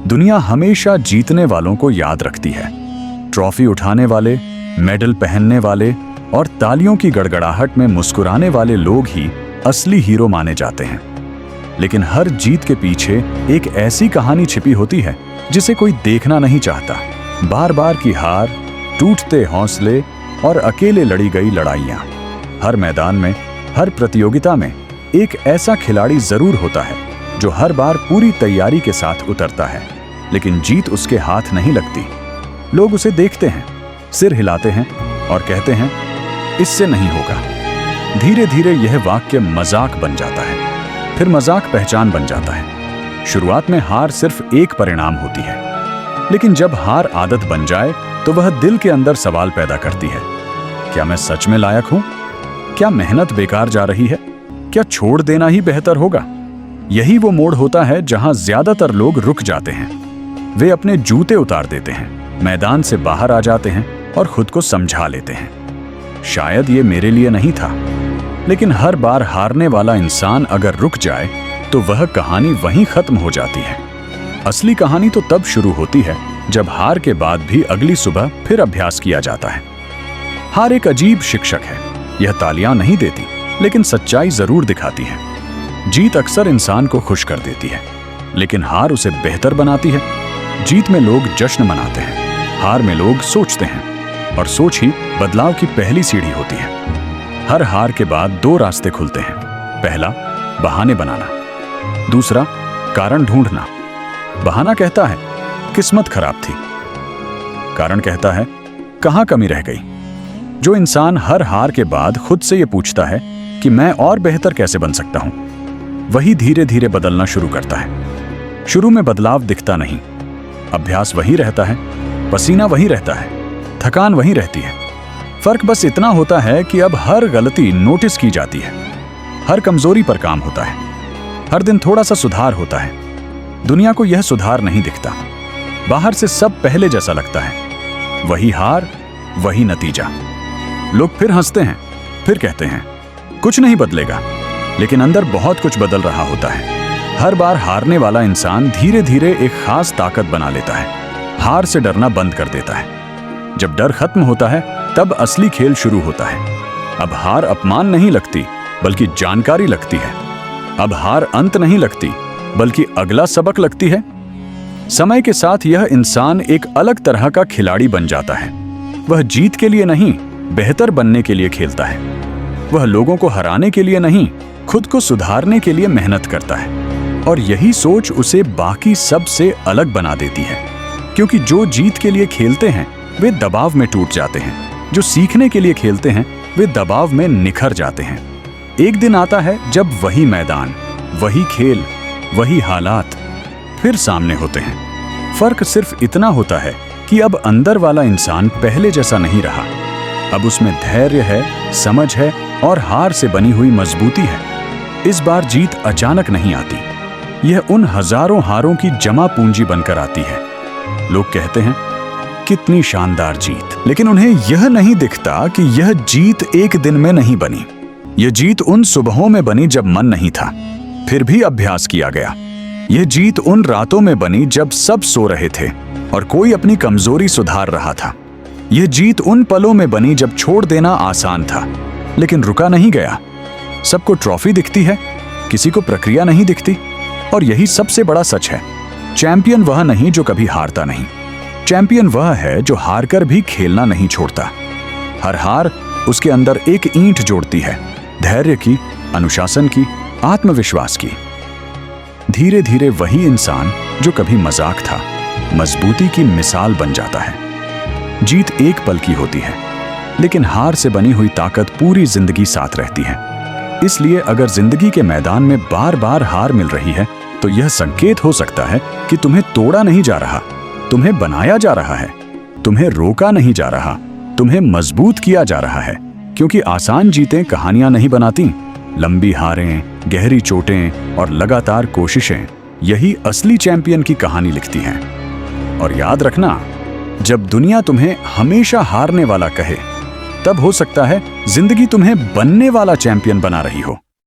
दुनिया हमेशा जीतने वालों को याद रखती है। ट्रॉफी उठाने वाले, मेडल पहनने वाले और तालियों की गड़गड़ाहट में मुस्कुराने वाले लोग ही असली हीरो माने जाते हैं। लेकिन हर जीत के पीछे एक ऐसी कहानी छिपी होती है जिसे कोई देखना नहीं चाहता। बार बार की हार, टूटते हौसले और अकेले लड़ी गई लड़ाइयाँ। हर मैदान में, हर प्रतियोगिता में एक ऐसा खिलाड़ी जरूर होता है जो हर बार पूरी तैयारी के साथ उतरता है, लेकिन जीत उसके हाथ नहीं लगती। लोग उसे देखते हैं, सिर हिलाते हैं और कहते हैं, इससे नहीं होगा। धीरे धीरे यह वाक्य मजाक बन जाता है, फिर मजाक पहचान बन जाता है। शुरुआत में हार सिर्फ एक परिणाम होती है, लेकिन जब हार आदत बन जाए तो वह दिल के अंदर सवाल पैदा करती है। क्या मैं सच में लायक हूं? क्या मेहनत बेकार जा रही है? क्या छोड़ देना ही बेहतर होगा? यही वो मोड़ होता है जहां ज्यादातर लोग रुक जाते हैं। वे अपने जूते उतार देते हैं, मैदान से बाहर आ जाते हैं और खुद को समझा लेते हैं, शायद ये मेरे लिए नहीं था। लेकिन हर बार हारने वाला इंसान अगर रुक जाए तो वह कहानी वहीं खत्म हो जाती है। असली कहानी तो तब शुरू होती है जब हार के बाद भी अगली सुबह फिर अभ्यास किया जाता है। हार एक अजीब शिक्षक है। यह तालियां नहीं देती, लेकिन सच्चाई जरूर दिखाती है। जीत अक्सर इंसान को खुश कर देती है, लेकिन हार उसे बेहतर बनाती है। जीत में लोग जश्न मनाते हैं, हार में लोग सोचते हैं, और सोच ही बदलाव की पहली सीढ़ी होती है। हर हार के बाद दो रास्ते खुलते हैं। पहला, बहाने बनाना। दूसरा, कारण ढूंढना। बहाना कहता है किस्मत खराब थी, कारण कहता है कहां कमी रह गई। जो इंसान हर हार के बाद खुद से यह पूछता है कि मैं और बेहतर कैसे बन सकता हूं, वही धीरे धीरे बदलना शुरू करता है। शुरू में बदलाव दिखता नहीं, अभ्यास वही रहता है, पसीना वही रहता है, थकान वही रहती है। फर्क बस इतना होता है कि अब हर गलती नोटिस की जाती है, हर कमजोरी पर काम होता है, हर दिन थोड़ा सा सुधार होता है। दुनिया को यह सुधार नहीं दिखता। बाहर से सब पहले जैसा लगता है, वही हार, वही नतीजा। लोग फिर हंसते हैं, फिर कहते हैं कुछ नहीं बदलेगा, लेकिन अंदर बहुत कुछ बदल रहा होता है। हर बार हारने वाला इंसान धीरे धीरे एक खास ताकत बना लेता है, हार से डरना बंद कर देता है। जब डर खत्म होता है तब असली खेल शुरू होता है। अब हार अपमान नहीं लगती, बल्कि जानकारी लगती है। अब हार अंत नहीं लगती, बल्कि अगला सबक लगती है। समय के साथ यह इंसान एक अलग तरह का खिलाड़ी बन जाता है। वह जीत के लिए नहीं, बेहतर बनने के लिए खेलता है। वह लोगों को हराने के लिए नहीं, खुद को सुधारने के लिए मेहनत करता है। और यही सोच उसे बाकी सब से अलग बना देती है, क्योंकि जो जीत के लिए खेलते हैं वे दबाव में टूट जाते हैं, जो सीखने के लिए खेलते हैं वे दबाव में निखर जाते हैं। एक दिन आता है जब वही मैदान, वही खेल, वही हालात फिर सामने होते हैं। फर्क सिर्फ इतना होता है कि अब अंदर वाला इंसान पहले जैसा नहीं रहा। अब उसमें धैर्य है, समझ है और हार से बनी हुई मजबूती है। इस बार जीत अचानक नहीं आती, यह उन हजारों हारों की जमा पूंजी बनकर आती है। लोग कहते हैं कितनी शानदार जीत, लेकिन उन्हें यह नहीं दिखता कि यह जीत एक दिन में नहीं बनी। यह जीत उन सुबहों में बनी जब मन नहीं था, फिर भी अभ्यास किया गया। यह जीत उन रातों में बनी जब सब सो रहे थे और कोई अपनी कमजोरी सुधार रहा था। यह जीत उन पलों में बनी जब छोड़ देना आसान था, लेकिन रुका नहीं गया। सबको ट्रॉफी दिखती है, किसी को प्रक्रिया नहीं दिखती। और यही सबसे बड़ा सच है, चैंपियन वह नहीं जो कभी हारता नहीं। चैंपियन वह है जो हारकर भी खेलना नहीं छोड़ता। हर हार उसके अंदर एक ईंट जोड़ती है, धैर्य की, अनुशासन की, आत्मविश्वास की। धीरे धीरे वही इंसान जो कभी मजाक था, मजबूती की मिसाल बन जाता है। जीत एक पल की होती है, लेकिन हार से बनी हुई ताकत पूरी जिंदगी साथ रहती है। इसलिए अगर जिंदगी के मैदान में बार बार हार मिल रही है तो यह संकेत हो सकता है कि तुम्हें तोड़ा नहीं जा रहा, तुम्हें बनाया जा रहा है। तुम्हें रोका नहीं जा रहा, तुम्हें मजबूत किया जा रहा है। क्योंकि आसान जीतें कहानियां नहीं बनाती, लंबी हारें, गहरी चोटें और लगातार कोशिशें यही असली चैंपियन की कहानी लिखती हैं। और याद रखना, जब दुनिया तुम्हें हमेशा हारने वाला कहे, तब हो सकता है जिंदगी तुम्हें बनने वाला चैंपियन बना रही हो।